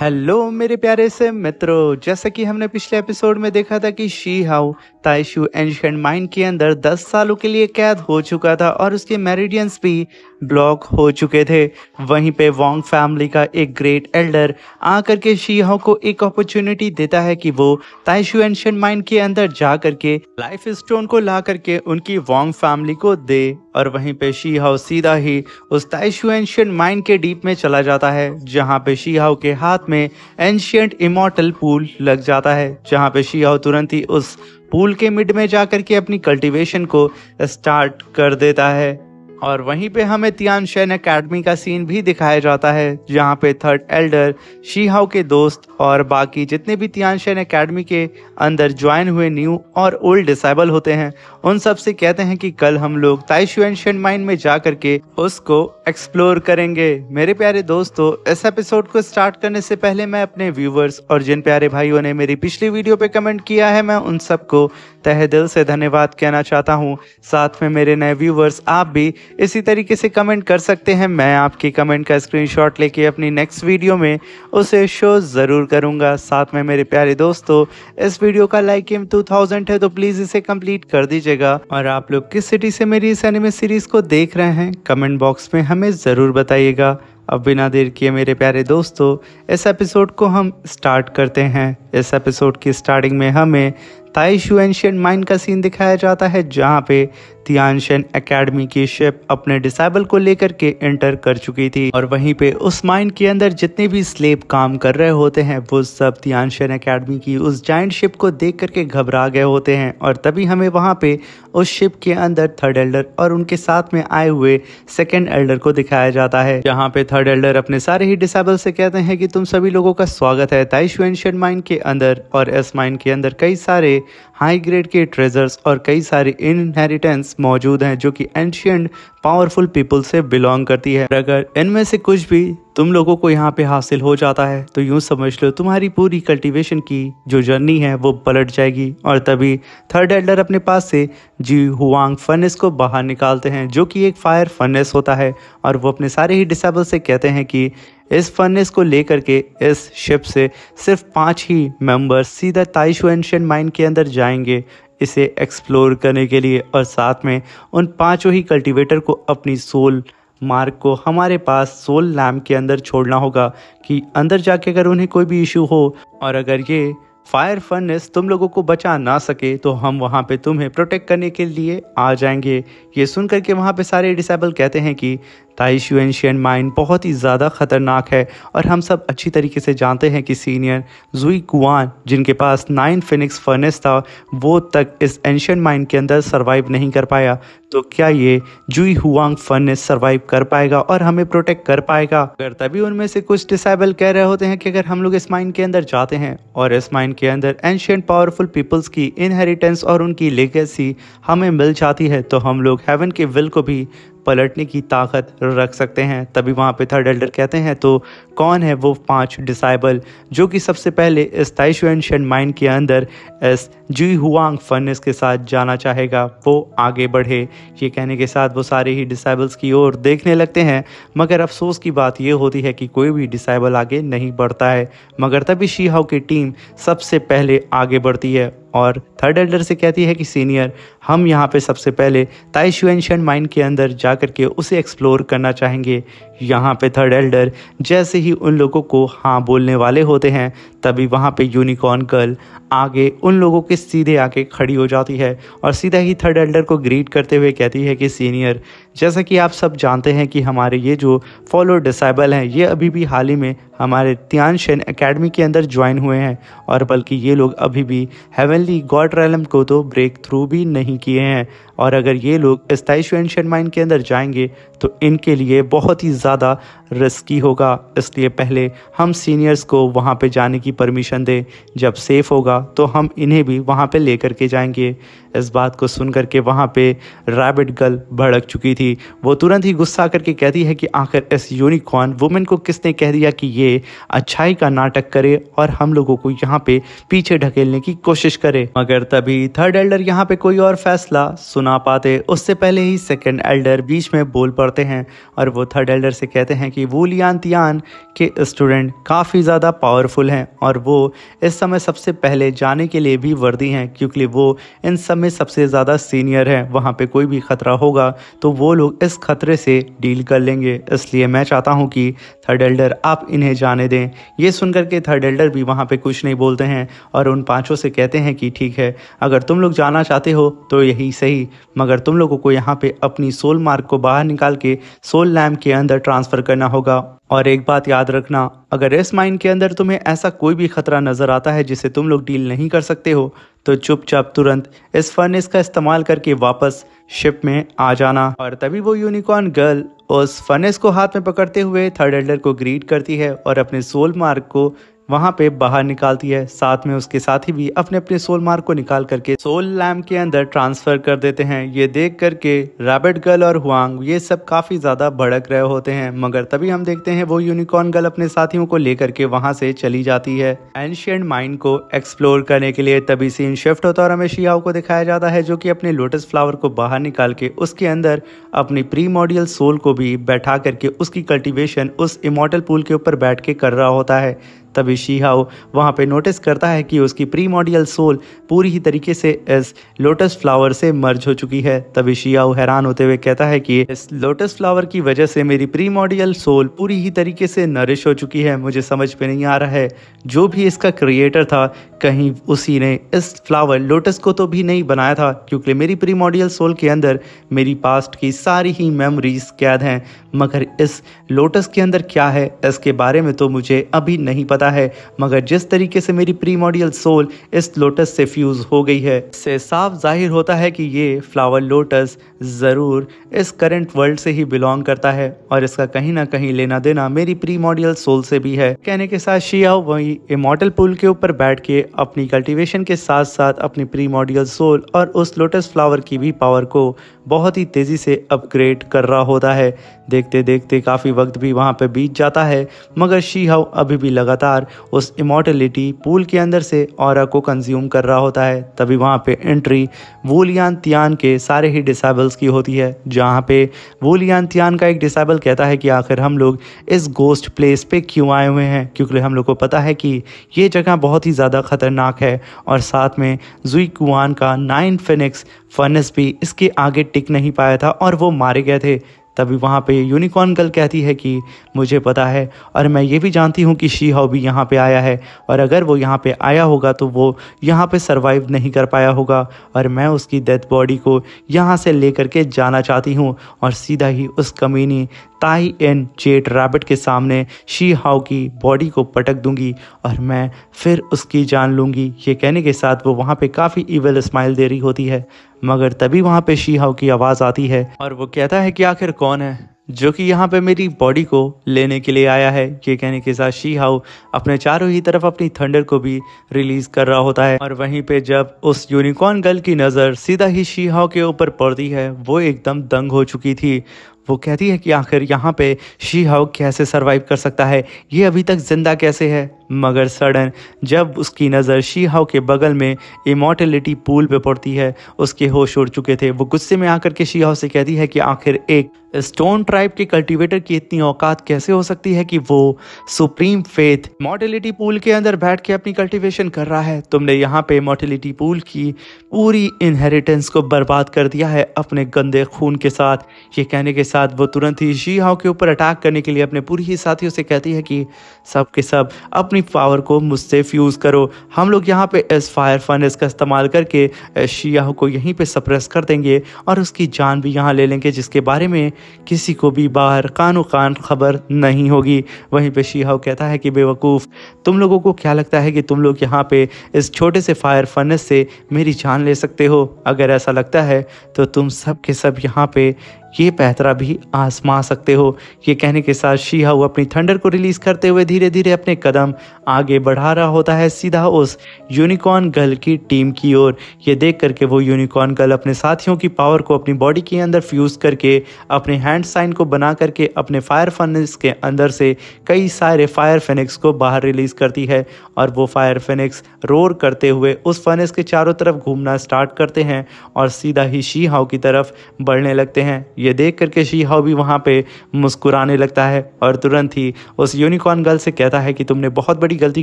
Hello मेरे प्यारे से मित्रों, जैसा कि हमने पिछले एपिसोड में देखा था कि शी हाउ ताइशु एंशिएंट माइन के अंदर 10 सालों के लिए कैद हो चुका था और उसके मेरिडियंस भी ब्लॉक हो चुके थे। वहीं पे वोंग फैमिली का एक ग्रेट एल्डर आकर के शी हाउ को एक अपॉर्चुनिटी देता है कि वो ताइशु एंशिएंट माइन के अंदर जा करके लाइफ स्टोन को ला करके उनकी वोंग फैमिली को दे। और वहीं पे शी हाउ सीधा ही उस ताइशु एंशिएंट माइन के डीप में चला जाता है, जहां पे शी हाउ के हाथ में एंशिएंट इमॉर्टल पूल लग जाता है, जहां पे शी हाउ तुरंत ही उस पूल के मिड में जाकर के अपनी कल्टीवेशन को स्टार्ट कर देता है। और वहीं पे हमें तियानशेन एकेडमी का सीन भी दिखाया जाता है, जहाँ पे थर्ड एल्डर शी हाउ के दोस्त और बाकी जितने भी तियानशेन एकेडमी के अंदर ज्वाइन हुए न्यू और ओल्ड डिसेबल होते हैं, उन सब से कहते हैं कि कल हम लोग ताइशु एंशिएंट माइन में जा करके उसको एक्सप्लोर करेंगे। मेरे प्यारे दोस्तों, इस एपिसोड को स्टार्ट करने से पहले मैं अपने व्यूवर्स और जिन प्यारे भाइयों ने मेरी पिछली वीडियो पे कमेंट किया है, मैं उन सबको तहे दिल से धन्यवाद कहना चाहता हूँ। साथ में मेरे नए व्यूवर्स, आप भी इसी तरीके से कमेंट कर सकते हैं। मैं आपकी कमेंट का स्क्रीनशॉट लेके अपनी नेक्स्ट वीडियो में उसे शो ज़रूर करूंगा। साथ में मेरे प्यारे दोस्तों, इस वीडियो का लाइक एम 2000 है तो प्लीज़ इसे कंप्लीट कर दीजिएगा। और आप लोग किस सिटी से मेरी इस एनिमे सीरीज़ को देख रहे हैं, कमेंट बॉक्स में हमें ज़रूर बताइएगा। अब बिना देर किए मेरे प्यारे दोस्तों, इस एपिसोड को हम स्टार्ट करते हैं। इस एपिसोड की स्टार्टिंग में हमें ताइशु एंशिएंट माइन का सीन दिखाया जाता है, जहाँ पे तियानशेन एकेडमी की शिप अपने डिसेबल को लेकर के एंटर कर चुकी थी। और वहीं पे उस माइन के अंदर जितने भी स्लेव काम कर रहे होते हैं, वो सब तियानशेन एकेडमी की उस जायंट शिप को देख करके घबरा गए होते हैं। और तभी हमें वहाँ पे उस शिप के अंदर थर्ड एल्डर और उनके साथ में आए हुए सेकेंड एल्डर को दिखाया जाता है, जहाँ पे थर्ड एल्डर अपने सारे ही डिसेबल से कहते हैं कि तुम सभी लोगों का स्वागत है ताइशु एंशिएंट माइन के अंदर। और इस माइन के अंदर कई सारे हाई ग्रेड के ट्रेजर्स और कई सारे इनहेरिटेंस मौजूद हैं, जो कि एंशिएंट पावरफुल पीपल से बिलोंग करती है। अगर इनमें से कुछ भी तुम लोगों को यहाँ पे हासिल हो जाता है तो यूं समझ लो तुम्हारी पूरी कल्टीवेशन की जो जर्नी है वो पलट जाएगी। और तभी थर्ड एल्डर अपने पास से जी हुआंग फर्नेस को बाहर निकालते हैं, जो कि एक फायर फर्नेस होता है। और वो अपने सारे ही डिसेबल से कहते हैं कि इस फर्नेस को लेकर के इस शिप से सिर्फ 5 ही मेंबर्स सीधा ताइशु एंशिएंट माइन के अंदर जाएंगे इसे एक्सप्लोर करने के लिए। और साथ में उन 5 ही कल्टीवेटर को अपनी सोल मार्क को हमारे पास सोल लैम्प के अंदर छोड़ना होगा, कि अंदर जाके अगर उन्हें कोई भी इशू हो और अगर ये फायर फर्नेस तुम लोगों को बचा ना सके तो हम वहाँ पे तुम्हें प्रोटेक्ट करने के लिए आ जाएंगे। ये सुन करके वहाँ पे सारे डिसेबल कहते हैं कि ताइशु एंशिएंट माइन बहुत ही ज़्यादा खतरनाक है और हम सब अच्छी तरीके से जानते हैं कि सीनियर जुई कुआन, जिनके पास 9 फिनिक्स फर्नेस था, वो तक इस एंशिएंट माइन के अंदर सरवाइव नहीं कर पाया। तो क्या ये जुई हुआंग फर्नेस सरवाइव कर पाएगा और हमें प्रोटेक्ट कर पाएगा? अगर तभी उनमें से कुछ डिसेबल कह रहे होते हैं कि अगर हम लोग इस माइन के अंदर जाते हैं और इस माइन के अंदर एंशिएंट पावरफुल पीपल्स की इनहेरिटेंस और उनकी लेगेसी हमें मिल जाती है तो हम लोग हेवन के विल को भी पलटने की ताकत रख सकते हैं। तभी वहाँ पे थर्ड एल्डर कहते हैं तो कौन है वो 5 डिसेबल जो कि सबसे पहले इस ताइशु एंशिएंट माइन के अंदर इस जी हुआंग फर्नेस के साथ जाना चाहेगा, वो आगे बढ़े। ये कहने के साथ वो सारे ही डिसेबल्स की ओर देखने लगते हैं, मगर अफसोस की बात ये होती है कि कोई भी डिसेबल आगे नहीं बढ़ता है। मगर तभी शी हाउ की टीम सबसे पहले आगे बढ़ती है और थर्ड एल्डर से कहती है कि सीनियर, हम यहाँ पे सबसे पहले ताइशु एंशिएंट माइन के अंदर जा करके उसे एक्सप्लोर करना चाहेंगे। यहाँ पे थर्ड एल्डर जैसे ही उन लोगों को हाँ बोलने वाले होते हैं, तभी वहाँ पे यूनिकॉर्न गर्ल आगे उन लोगों के सीधे आके खड़ी हो जाती है और सीधा ही थर्ड एल्डर को ग्रीट करते हुए कहती है कि सीनियर, जैसा कि आप सब जानते हैं कि हमारे ये जो फॉलो डिसेबल हैं, ये अभी भी हाल ही में हमारे तियानशेन एकेडमी के अंदर ज्वाइन हुए हैं और बल्कि ये लोग अभी भी हेवनली गॉड रेलम को तो ब्रेक थ्रू भी नहीं किए हैं। और अगर ये लोग इस ताइशु एंशिएंट माइन के अंदर जाएंगे तो इनके लिए बहुत ही ज़्यादा रिस्की होगा, इसलिए पहले हम सीनियर्स को वहाँ पे जाने की परमिशन दें। जब सेफ़ होगा तो हम इन्हें भी वहाँ पे लेकर के जाएंगे। इस बात को सुन करके वहाँ पे रैबिट गर्ल भड़क चुकी थी। वो तुरंत ही गुस्सा करके कहती है कि आखिर इस यूनिकॉर्न वुमेन को किसने कह दिया कि ये अच्छाई का नाटक करे और हम लोगों को यहाँ पे पीछे ढकेलने की कोशिश करे। मगर तभी थर्ड एल्डर यहाँ पे कोई और फैसला सुना ना पाते उससे पहले ही सेकंड एल्डर बीच में बोल पड़ते हैं और वो थर्ड एल्डर से कहते हैं कि वू लियान तियान के स्टूडेंट काफ़ी ज़्यादा पावरफुल हैं और वो इस समय सबसे पहले जाने के लिए भी वर्दी हैं, क्योंकि वो इन सब में सबसे ज़्यादा सीनियर हैं। वहाँ पे कोई भी ख़तरा होगा तो वो लोग इस खतरे से डील कर लेंगे, इसलिए मैं चाहता हूँ कि थर्ड एल्डर आप इन्हें जाने दें। ये सुनकर के थर्ड एल्डर भी वहाँ पे कुछ नहीं बोलते हैं और उन पांचों से कहते हैं कि ठीक है, अगर तुम लोग जाना चाहते हो तो यही सही, मगर तुम लोगों को यहाँ पे अपनी सोल मार्क को बाहर निकाल के सोल लैम्प के अंदर ट्रांसफ़र करना होगा। और एक बात याद रखना, अगर इस माइन के अंदर तुम्हें ऐसा कोई भी खतरा नज़र आता है जिसे तुम लोग डील नहीं कर सकते हो तो चुपचाप तुरंत इस फर्नेस का इस्तेमाल करके वापस शिप में आ जाना। और तभी वो यूनिकॉर्न गर्ल उस फर्नेस को हाथ में पकड़ते हुए थर्ड एल्डर को ग्रीट करती है और अपने सोल मार्क को वहाँ पे बाहर निकालती है। साथ में उसके साथी भी अपने अपने सोल मार्क को निकाल करके सोल लैम्प के अंदर ट्रांसफ़र कर देते हैं। ये देख करके रैबिट गर्ल और हुआंग ये सब काफ़ी ज़्यादा भड़क रहे होते हैं, मगर तभी हम देखते हैं वो यूनिकॉर्न गर्ल अपने साथियों को लेकर के वहाँ से चली जाती है एंशिएंट माइन को एक्सप्लोर करने के लिए। तभी सीन शिफ्ट होता है और हमें शियाओ को दिखाया जाता है जो कि अपने लोटस फ्लावर को बाहर निकाल के उसके अंदर अपनी प्रीमोडियल सोल को भी बैठा करके उसकी कल्टीवेशन उस इमॉर्टल पूल के ऊपर बैठ के कर रहा होता है। तभी शीहाओ वहाँ पे नोटिस करता है कि उसकी प्रीमोडियल सोल पूरी ही तरीके से इस लोटस फ्लावर से मर्ज हो चुकी है। तभी शीहाओ हैरान होते हुए कहता है कि इस लोटस फ्लावर की वजह से मेरी प्रीमोडियल सोल पूरी ही तरीके से नरिश हो चुकी है। मुझे समझ में नहीं आ रहा है जो भी इसका क्रिएटर था कहीं उसी ने इस फ्लावर लोटस को तो भी नहीं बनाया था, क्योंकि मेरी प्रीमोडियल सोल के अंदर मेरी पास्ट की सारी ही मेमोरीज कैद हैं, मगर इस लोटस के अंदर क्या है इसके बारे में तो मुझे अभी नहीं पता है। मगर जिस तरीके से मेरी प्रीमोडियल सोल इस लोटस से फ्यूज हो गई है, इससे साफ जाहिर होता है कि ये फ्लावर लोटस ज़रूर इस करंट वर्ल्ड से ही बिलोंग करता है और इसका कहीं ना कहीं लेना देना मेरी प्रीमोडियल सोल से भी है। कहने के साथ शियाओ वही इमॉर्टल पूल के ऊपर बैठ के अपनी कल्टीवेशन के साथ साथ अपनी प्रीमोडियल सोल और उस लोटस फ्लावर की भी पावर को बहुत ही तेज़ी से अपग्रेड कर रहा होता है। देखते देखते काफ़ी वक्त भी वहाँ पे बीत जाता है, मगर शीहाओ अभी भी लगातार उस इमॉर्टलिटी पूल के अंदर से ऑरा को कंज्यूम कर रहा होता है। तभी वहाँ पे एंट्री वू लियान तियान के सारे ही डिसेबल्स की होती है, जहाँ पे वू लियान तियान का एक डिसेबल कहता है कि आखिर हम लोग इस गोस्ट प्लेस पे क्यों आए हुए हैं, क्योंकि हम लोग को पता है कि ये जगह बहुत ही ज़्यादा ख़तरनाक है और साथ में जुई कुआन का 9 फिनिक्स फर्नेस भी इसके आगे टिक नहीं पाया था और वो मारे गए थे। तभी वहाँ पे यूनिकॉर्न गर्ल कहती है कि मुझे पता है और मैं ये भी जानती हूँ कि शीहाओ भी यहाँ पे आया है और अगर वो यहाँ पे आया होगा तो वो यहाँ पे सरवाइव नहीं कर पाया होगा और मैं उसकी डेथ बॉडी को यहाँ से लेकर के जाना चाहती हूँ और सीधा ही उस कमीनी ताई एन जेट रैबिट के सामने शीहाओ की बॉडी को पटक दूंगी और मैं फिर उसकी जान लूँगी। ये कहने के साथ वो वहाँ पे काफ़ी इविल स्माइल दे रही होती है, मगर तभी वहाँ पे शीहाओ की आवाज़ आती है और वो कहता है कि आखिर कौन है जो कि यहाँ पे मेरी बॉडी को लेने के लिए आया है। ये कहने के साथ शीहाओ अपने चारों ही तरफ अपनी थंडर को भी रिलीज कर रहा होता है और वहीं पे जब उस यूनिकॉर्न गर्ल की नज़र सीधा ही शीहाओ के ऊपर पड़ती है, वो एकदम दंग हो चुकी थी। वो कहती है कि आखिर यहाँ पे शीहाओ कैसे सरवाइव कर सकता है, ये अभी तक जिंदा कैसे है। मगर सडन जब उसकी नज़र शीहाओ के बगल में इमॉर्टलिटी पूल पे पड़ती है, उसके होश उड़ चुके थे। वो गुस्से में आकर के शीहाओ से कहती है कि आखिर एक स्टोन ट्राइब के कल्टीवेटर की इतनी औकात कैसे हो सकती है कि वो सुप्रीम फेथ इमॉर्टलिटी पूल के अंदर बैठ के अपनी कल्टीवेशन कर रहा है। तुमने यहाँ पे इमॉर्टलिटी पूल की पूरी इनहेरिटेंस को बर्बाद कर दिया है अपने गंदे खून के साथ। ये कहने के साथ वो तुरंत ही शीहाओ के ऊपर अटैक करने के लिए अपने पूरी ही साथियों से कहती है कि सब के सब अपनी पावर को मुझसे फ्यूज़ करो। हम लोग यहाँ पे इस फायर फर्नेस का इस्तेमाल करके शीहाओ को यहीं पे सप्रेस कर देंगे और उसकी जान भी यहाँ ले लेंगे, जिसके बारे में किसी को भी बाहर कानो कान खबर नहीं होगी। वहीं पे शीहाओ कहता है कि बेवकूफ़, तुम लोगों को क्या लगता है कि तुम लोग यहाँ पे इस छोटे से फायर फर्नेस से मेरी जान ले सकते हो? अगर ऐसा लगता है तो तुम सब के सब यहाँ पे ये पैतरा भी आजमा सकते हो। ये कहने के साथ शी हाउ अपनी थंडर को रिलीज करते हुए धीरे धीरे अपने कदम आगे बढ़ा रहा होता है सीधा उस यूनिकॉर्न गर्ल की टीम की ओर। ये देख करके वो यूनिकॉर्न गर्ल अपने साथियों की पावर को अपनी बॉडी के अंदर फ्यूज करके अपने हैंड साइन को बना करके अपने फायर फर्नेस के अंदर से कई सारे फायर फेनिक्स को बाहर रिलीज करती है और वो फायर फेनिक्स रोर करते हुए उस फर्नेस के चारों तरफ घूमना स्टार्ट करते हैं और सीधा ही शी हाउ की तरफ बढ़ने लगते हैं। ये देख करके शी हाउ भी वहाँ पे मुस्कुराने लगता है और तुरंत ही उस यूनिकॉर्न गर्ल से कहता है कि तुमने बहुत बड़ी गलती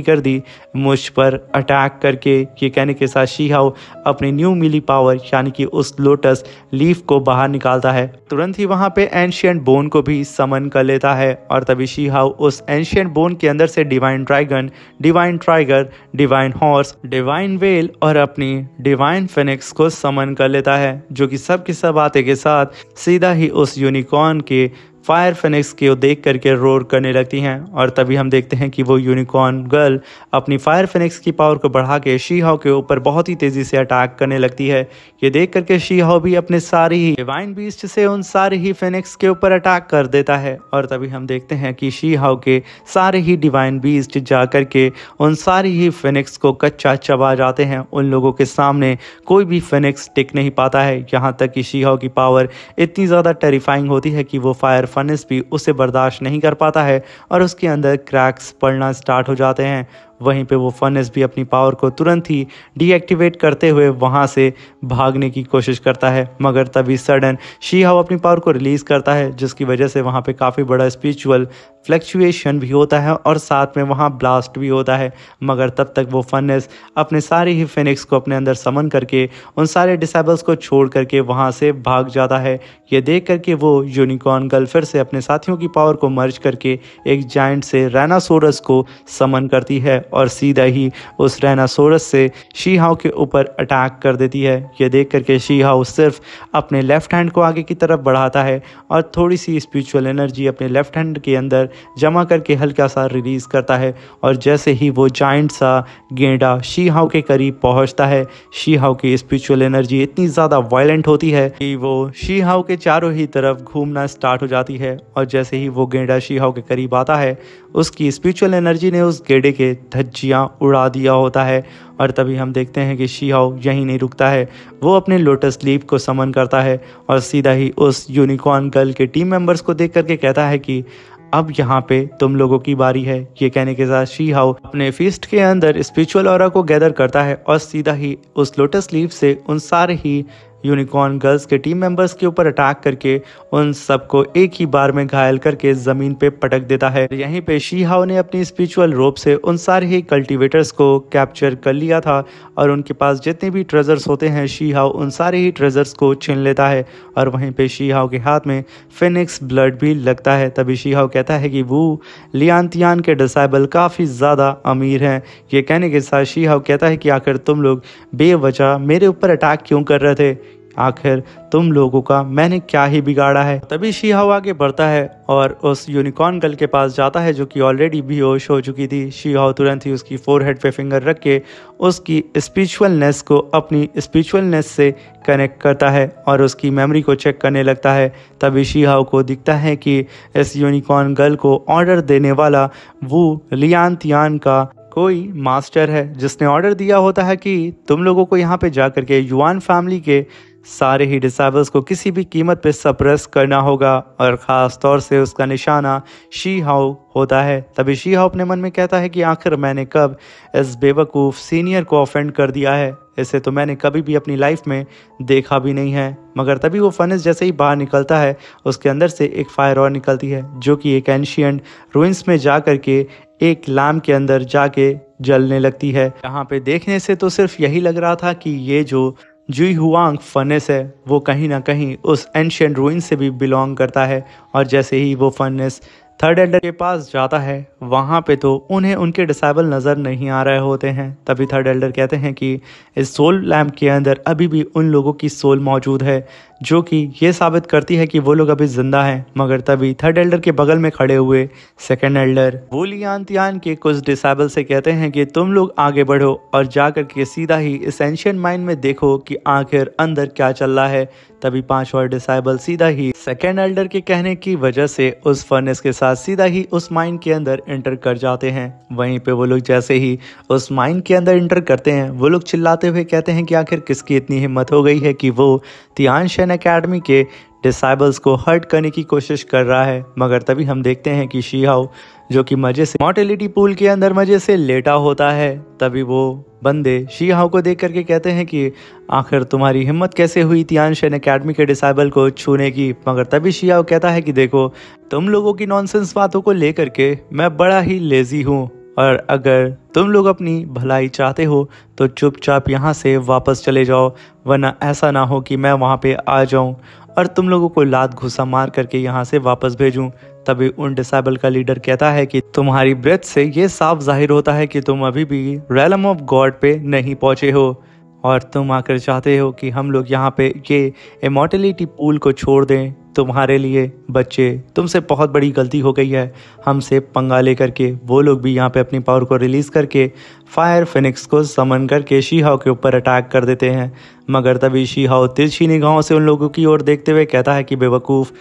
कर दी मुझ पर अटैक करके। ये कहने के साथ शी हाउ अपनी न्यू मिली पावर यानी कि उस लोटस लीफ को बाहर निकालता है। तुरंत ही वहाँ पे एंशिएंट बोन को भी समन कर लेता है और तभी शी हाउ उस एंशिएंट बोन के अंदर से divine dragon, divine tiger, divine horse, divine well और अपनी डिवाइन फेनिक्स को समन कर लेता है, जो कि सब के सब आते के साथ सीधा ही उस यूनिकॉर्न के फायर फेनिक्स को देख करके रोर करने लगती हैं। और तभी हम देखते हैं कि वो यूनिकॉर्न गर्ल अपनी फायर फेनिक्स की पावर को बढ़ा के शी हाउ के ऊपर बहुत ही तेजी से अटैक करने लगती है। ये देख करके शी हाउ भी अपने सारी ही डिवाइन बीस्ट से उन सारे ही फेनिक्स के ऊपर अटैक कर देता है और तभी हम देखते हैं कि शी हाउ के सारे ही डिवाइन बीस्ट जा करके उन सारी ही फेनिक्स को कच्चा चबा जाते हैं। उन लोगों के सामने कोई भी फेनिक्स टिक नहीं पाता है। यहाँ तक कि शी हाउ की पावर इतनी ज़्यादा टेरिफाइंग होती है कि वो फायर फर्नेस भी उसे बर्दाश्त नहीं कर पाता है और उसके अंदर क्रैक्स पड़ना स्टार्ट हो जाते हैं। वहीं पे वो फर्नेस भी अपनी पावर को तुरंत ही डीएक्टिवेट करते हुए वहाँ से भागने की कोशिश करता है, मगर तभी सडन शी हाउ अपनी पावर को रिलीज़ करता है, जिसकी वजह से वहाँ पे काफ़ी बड़ा स्पिरिचुअल फ्लक्चुएशन भी होता है और साथ में वहाँ ब्लास्ट भी होता है। मगर तब तक वो फर्नेस अपने सारे ही फेनिक्स को अपने अंदर समन करके उन सारे डिसेबल्स को छोड़ करके वहाँ से भाग जाता है। ये देख करके वो यूनिकॉर्न गर्ल फिर से अपने साथियों की पावर को मर्ज करके एक जायंट से राइनासोरस को समन करती है और सीधा ही उस राइनासोरस से शी हाउ के ऊपर अटैक कर देती है। ये देख करके शी हाउ सिर्फ अपने लेफ्ट हैंड को आगे की तरफ बढ़ाता है और थोड़ी सी स्पिरिचुअल एनर्जी अपने लेफ्ट हैंड के अंदर जमा करके हल्का सा रिलीज करता है और जैसे ही वो जायंट सा गेंडा शी हाउ के करीब पहुंचता है, शी हाउ की स्पिरिचुअल एनर्जी इतनी ज़्यादा वायलेंट होती है कि वो शी हाउ के चारों ही तरफ घूमना स्टार्ट हो जाती है और जैसे ही वो गेंडा शी हाउ के करीब आता है उसकी स्पिरिचुअल एनर्जी ने उस गेंडे के धज्जियाँ उड़ा दिया होता है। और तभी हम देखते हैं कि शी हाउ यहीं नहीं रुकता है, वो अपने लोटस लीफ को समन करता है और सीधा ही उस यूनिकॉर्न गर्ल के टीम मेंबर्स को देख करके कहता है कि अब यहाँ पे तुम लोगों की बारी है। ये कहने के साथ शी हाउ अपने फीस्ट के अंदर स्पिरिचुअल ऑरा को गैदर करता है और सीधा ही उस लोटस लीफ से उन सारे ही यूनिकॉर्न गर्ल्स के टीम मेंबर्स के ऊपर अटैक करके उन सबको एक ही बार में घायल करके ज़मीन पे पटक देता है। यहीं पे शी हाउ ने अपनी स्पिरिचुअल रोप से उन सारे ही कल्टीवेटर्स को कैप्चर कर लिया था और उनके पास जितने भी ट्रेजर्स होते हैं शी हाउ उन सारे ही ट्रेजर्स को छीन लेता है और वहीं पे शी हाउ के हाथ में फिनिक्स ब्लड भी लगता है। तभी शी हाउ कहता है कि वो लियांतियान के डिसाइबल काफ़ी ज़्यादा अमीर हैं। ये कहने के साथ शी हाउ कहता है कि आखिर तुम लोग बेवजह मेरे ऊपर अटैक क्यों कर रहे थे, आखिर तुम लोगों का मैंने क्या ही बिगाड़ा है। तभी शी हाउ आगे बढ़ता है और उस यूनिकॉर्न गर्ल के पास जाता है जो कि ऑलरेडी बेहोश हो चुकी थी। शी हाउ तुरंत ही उसकी फोरहेड पे फिंगर रख के उसकी स्पिरिचुअलनेस को अपनी स्पिरिचुअलनेस से कनेक्ट करता है और उसकी मेमोरी को चेक करने लगता है। तभी शी हाउ को दिखता है कि इस यूनिकॉर्न गर्ल को ऑर्डर देने वाला वो लियांतियान का कोई मास्टर है, जिसने ऑर्डर दिया होता है कि तुम लोगों को यहाँ पे जा करके युआन फैमिली के सारे ही डिसाइबल्स को किसी भी कीमत पे सप्रेस करना होगा और ख़ास तौर से उसका निशाना शी हाउ होता है। तभी शी हाउ अपने मन में कहता है कि आखिर मैंने कब इस बेवकूफ़ सीनियर को ऑफेंड कर दिया है, इसे तो मैंने कभी भी अपनी लाइफ में देखा भी नहीं है। मगर तभी वो फर्नेस जैसे ही बाहर निकलता है उसके अंदर से एक फायर और निकलती है जो कि एक एंशिएंट रूइंस में जा करके एक लैम्प के अंदर जाके जलने लगती है। यहाँ पे देखने से तो सिर्फ यही लग रहा था कि ये जो जुई हुआंग फर्नेस है वो कहीं ना कहीं उस एंशिएंट रूइन से भी बिलोंग करता है और जैसे ही वो फर्नेस थर्ड एल्डर के पास जाता है वहाँ पे तो उन्हें उनके डिसाइबल नज़र नहीं आ रहे होते हैं। तभी थर्ड एल्डर कहते हैं कि इस सोल लैम्प के अंदर अभी भी उन लोगों की सोल मौजूद है जो कि ये साबित करती है कि वो लोग अभी जिंदा हैं। मगर तभी थर्ड एल्डर के बगल में खड़े हुए सेकंड एल्डर वो लियान तियान के कुछ डिसेबल से कहते हैं कि तुम लोग आगे बढ़ो और जाकर के सीधा ही इस एंशिएंट माइन में देखो कि आखिर अंदर क्या चल रहा है। तभी 5 और डिसेबल सीधा ही सेकेंड एल्डर के कहने की वजह से उस फर्नेस के साथ सीधा ही उस माइन के अंदर एंटर कर जाते हैं। वहीं पे वो लोग जैसे ही उस माइन के अंदर एंटर करते हैं वो लोग चिल्लाते हुए कहते हैं कि आखिर किसकी इतनी हिम्मत हो गई है कि वो तियानशेन एकेडमी के डिसाइबल्स को हर्ट करने की कोशिश कर रहा है। मगर तभी हम देखते हैं कि शीहाओ जो कि मजे से मॉर्टेलिटी पूल के अंदर मजे से लेटा होता है। तभी वो बंदे शीहाओ को देख करके कहते हैं कि आखिर तुम्हारी हिम्मत कैसे हुई तियानशेन एकेडमी के डिसाइबल को छूने की। मगर तभी शीहाओ कहता है कि देखो तुम लोगों की नॉनसेंस बातों को लेकर के मैं बड़ा ही लेजी हूँ और अगर तुम लोग अपनी भलाई चाहते हो तो चुपचाप यहाँ से वापस चले जाओ, वरना ऐसा ना हो कि मैं वहाँ पे आ जाऊँ और तुम लोगों को लात घुसा मार करके यहाँ से वापस भेजूं। तभी उन डिसेबल का लीडर कहता है कि तुम्हारी ब्रेथ से ये साफ जाहिर होता है कि तुम अभी भी रेलम ऑफ गॉड पे नहीं पहुंचे हो और तुम आकर चाहते हो कि हम लोग यहाँ पे ये इमॉर्टलिटी पूल को छोड़ दें। तुम्हारे लिए बच्चे तुमसे बहुत बड़ी गलती हो गई है हमसे पंगा लेकर के। वो लोग भी यहाँ पे अपनी पावर को रिलीज करके फायर फिनिक्स को समन करके शीहाओ के ऊपर अटैक कर देते हैं। मगर तभी शीहाओ तिरछी निगाहों से उन लोगों की ओर देखते हुए कहता है कि बेवकूफ़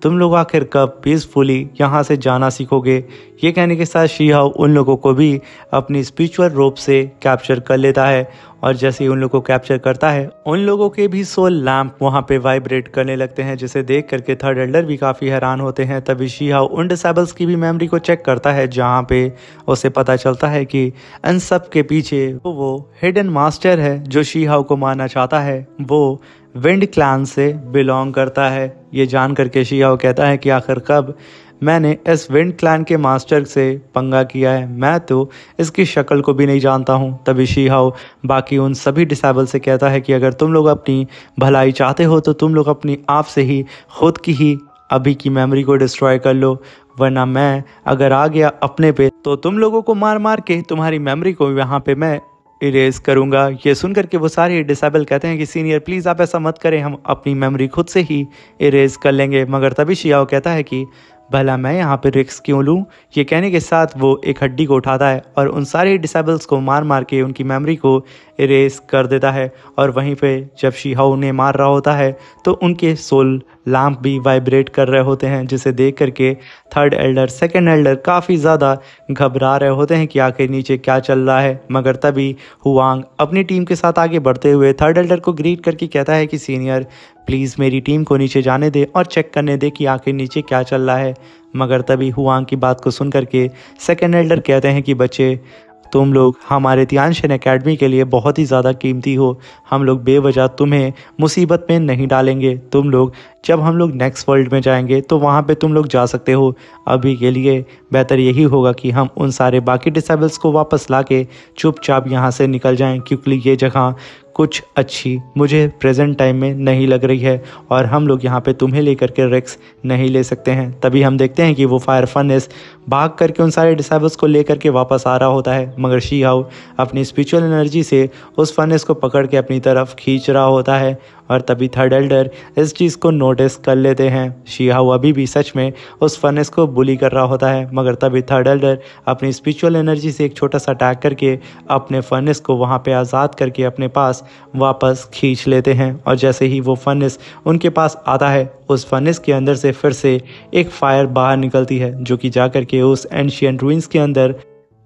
तुम लोग आखिर कब पीसफुली यहाँ से जाना सीखोगे। ये कहने के साथ शीहाओ उन लोगों को भी अपनी स्पिरिचुअल रोप से कैप्चर कर लेता है और जैसे ही उन लोगों को कैप्चर करता है उन लोगों के भी सोल लैंप वहाँ पे वाइब्रेट करने लगते हैं, जिसे देख करके थर्ड एल्डर भी काफ़ी हैरान होते हैं। तभी शीहाओ उन डिसेबल्स की भी मेमोरी को चेक करता है जहाँ पे उसे पता चलता है कि इन सब के पीछे वो हिडन मास्टर है जो शीहाओ को मारना चाहता है, वो विंड क्लैन से बिलोंग करता है। ये जान करके शीहाओ कहता है कि आखिर कब मैंने इस विंड क्लैन के मास्टर से पंगा किया है, मैं तो इसकी शक्ल को भी नहीं जानता हूँ। तभी शीहाओ बाकी उन सभी डिसेबल से कहता है कि अगर तुम लोग अपनी भलाई चाहते हो तो तुम लोग अपनी आप से ही खुद की ही अभी की मेमोरी को डिस्ट्रॉय कर लो, वरना मैं अगर आ गया अपने पे तो तुम लोगों को मार मार के तुम्हारी मेमोरी को यहाँ पे मैं इरेज करूंगा। ये सुन करके वो सारे डिसेबल कहते हैं कि सीनियर प्लीज़ आप ऐसा मत करें, हम अपनी मेमोरी खुद से ही इरेज कर लेंगे। मगर तभी शीहाओ कहता है कि भला मैं यहाँ पे रिस्क क्यों लूँ। ये कहने के साथ वो एक हड्डी को उठाता है और उन सारे डिसेबल्स को मार मार के उनकी मेमोरी को इरेज कर देता है। और वहीं पे जब शीहाओ उन्हें मार रहा होता है तो उनके सोल लैंप भी वाइब्रेट कर रहे होते हैं, जिसे देख करके थर्ड एल्डर सेकंड एल्डर काफ़ी ज़्यादा घबरा रहे होते हैं कि आखिर नीचे क्या चल रहा है। मगर तभी हुआंग अपनी टीम के साथ आगे बढ़ते हुए थर्ड एल्डर को ग्रीट करके कहता है कि सीनियर प्लीज़ मेरी टीम को नीचे जाने दे और चेक करने दे कि आखिर नीचे क्या चल रहा है। मगर तभी हुआंग की बात को सुन करके सेकंड एल्डर कहते हैं कि बच्चे तुम लोग हमारे तियानशेन एकेडमी के लिए बहुत ही ज़्यादा कीमती हो, हम लोग बेवजह तुम्हें मुसीबत में नहीं डालेंगे। तुम लोग जब हम लोग नेक्स्ट वर्ल्ड में जाएंगे तो वहाँ पे तुम लोग जा सकते हो। अभी के लिए बेहतर यही होगा कि हम उन सारे बाकी डिसेबल्स को वापस लाके चुपचाप यहाँ से निकल जाएं, क्योंकि ये जगह कुछ अच्छी मुझे प्रेजेंट टाइम में नहीं लग रही है और हम लोग यहाँ पे तुम्हें लेकर के रिस्क नहीं ले सकते हैं। तभी हम देखते हैं कि वो फायर फर्नेस भाग करके उन सारे डिसेबल्स को लेकर के वापस आ रहा होता है। मगर शीहाओ अपनी स्पिरिचुअल एनर्जी से उस फर्नेस को पकड़ के अपनी तरफ खींच रहा होता है और तभी थर्ड एल्डर इस चीज़ को नोटिस कर लेते हैं। शीहाओ अभी भी सच में उस फर्नेस को बुली कर रहा होता है। मगर तभी थर्ड एल्डर अपनी स्पिरिचुअल एनर्जी से एक छोटा सा अटैक करके अपने फर्नेस को वहाँ पे आज़ाद करके अपने पास वापस खींच लेते हैं। और जैसे ही वो फर्नेस उनके पास आता है उस फर्नेस के अंदर से फिर से एक फायर बाहर निकलती है, जो कि जा करके उस एंशिएंट रूइंस के अंदर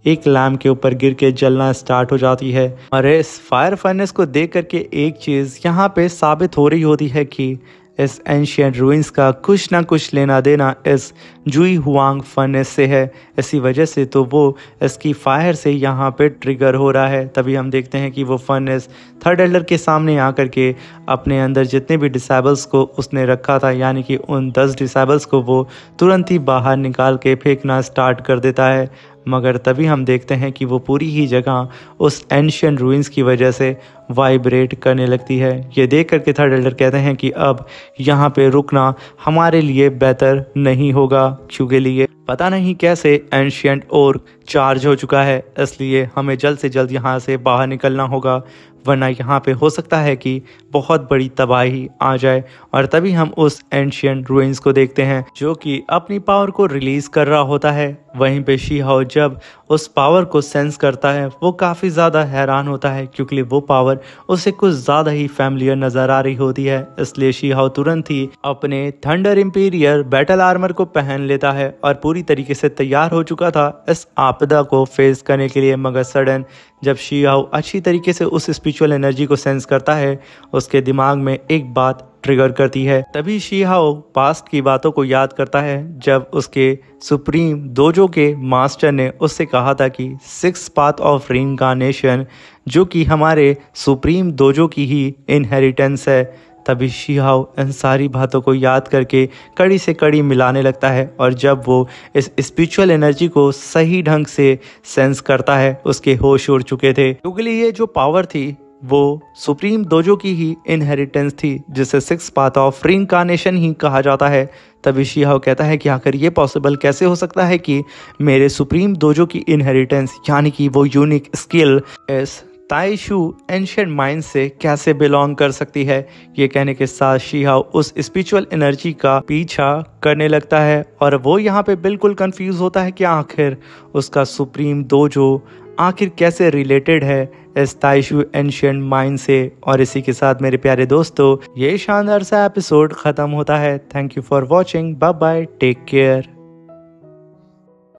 एक लैम्प के ऊपर गिर के जलना स्टार्ट हो जाती है। और इस फायर फर्नेस को देख करके एक चीज़ यहाँ पे साबित हो रही होती है कि इस एंशिएंट रूइंस का कुछ ना कुछ लेना देना इस जुई हुआंग फर्नेस से है। इसी वजह से तो वो इसकी फायर से यहाँ पे ट्रिगर हो रहा है। तभी हम देखते हैं कि वो फर्नेस थर्ड एल्डर के सामने आकर के अपने अंदर जितने भी डिसेबल्स को उसने रखा था, यानी कि उन 10 डिसेबल्स को वो तुरंत ही बाहर निकाल के फेंकना स्टार्ट कर देता है। मगर तभी हम देखते हैं कि वो पूरी ही जगह उस एंशिएंट रूइंस की वजह से वाइब्रेट करने लगती है। ये देख करके थर्ड एल्डर कहते हैं कि अब यहाँ पे रुकना हमारे लिए बेहतर नहीं होगा, क्योंकि लिए पता नहीं कैसे एंशिएंट और चार्ज हो चुका है, इसलिए हमें जल्द से जल्द यहाँ से बाहर निकलना होगा, वरना यहाँ पे हो सकता है कि बहुत बड़ी तबाही आ जाए। और तभी हम उस एंशियंट रूइंस को देखते हैं जो कि अपनी पावर को रिलीज कर रहा होता है। वहीं पे शी हाओ जब उस पावर को सेंस करता है वो काफ़ी ज़्यादा हैरान होता है, क्योंकि वो पावर उसे कुछ ज़्यादा ही फैमिलियर नज़र आ रही होती है। इसलिए शी हाओ तुरंत ही अपने थंडर इंपीरियर बैटल आर्मर को पहन लेता है और पूरी तरीके से तैयार हो चुका था इस आपदा को फेस करने के लिए। मगर सडन जब शी हाओ अच्छी तरीके से उस स्पिरिचुअल एनर्जी को सेंस करता है, उसके दिमाग में एक बात ट्रिगर करती है। तभी शी हाओ पास्ट की बातों को याद करता है, जब उसके सुप्रीम डोजो के मास्टर ने उससे कहा था कि 6 पाथ ऑफ रीइंकार्नेशन जो कि हमारे सुप्रीम डोजो की ही इनहेरिटेंस है। तभी शी हाओ इन सारी बातों को याद करके कड़ी से कड़ी मिलाने लगता है, और जब वो इस स्पिरिचुअल एनर्जी को सही ढंग से सेंस करता है, उसके होश उड़ चुके थे, क्योंकि ये जो पावर थी वो सुप्रीम डोजो की ही इनहेरिटेंस थी, जिसे 6 पाथ ऑफ रीइंकार्नेशन ही कहा जाता है। तभी शी हाओ कहता है कि आखिर ये पॉसिबल कैसे हो सकता है कि मेरे सुप्रीम डोजो की इनहेरिटेंस यानी कि वो यूनिक स्किल इस ताइशू एंशिएंट माइंड से कैसे बिलोंग कर सकती है। ये कहने के साथ शी हाओ उस स्पिरिचुअल एनर्जी का पीछा करने लगता है, और वो यहाँ पे बिल्कुल कंफ्यूज होता है कि आखिर उसका सुप्रीम डोजो आखिर कैसे रिलेटेड है इस ताइशू एंशिएंट माइंड से। और इसी के साथ मेरे प्यारे दोस्तों ये शानदार सा एपिसोड खत्म होता है। Thank you for watching, bye bye, take care.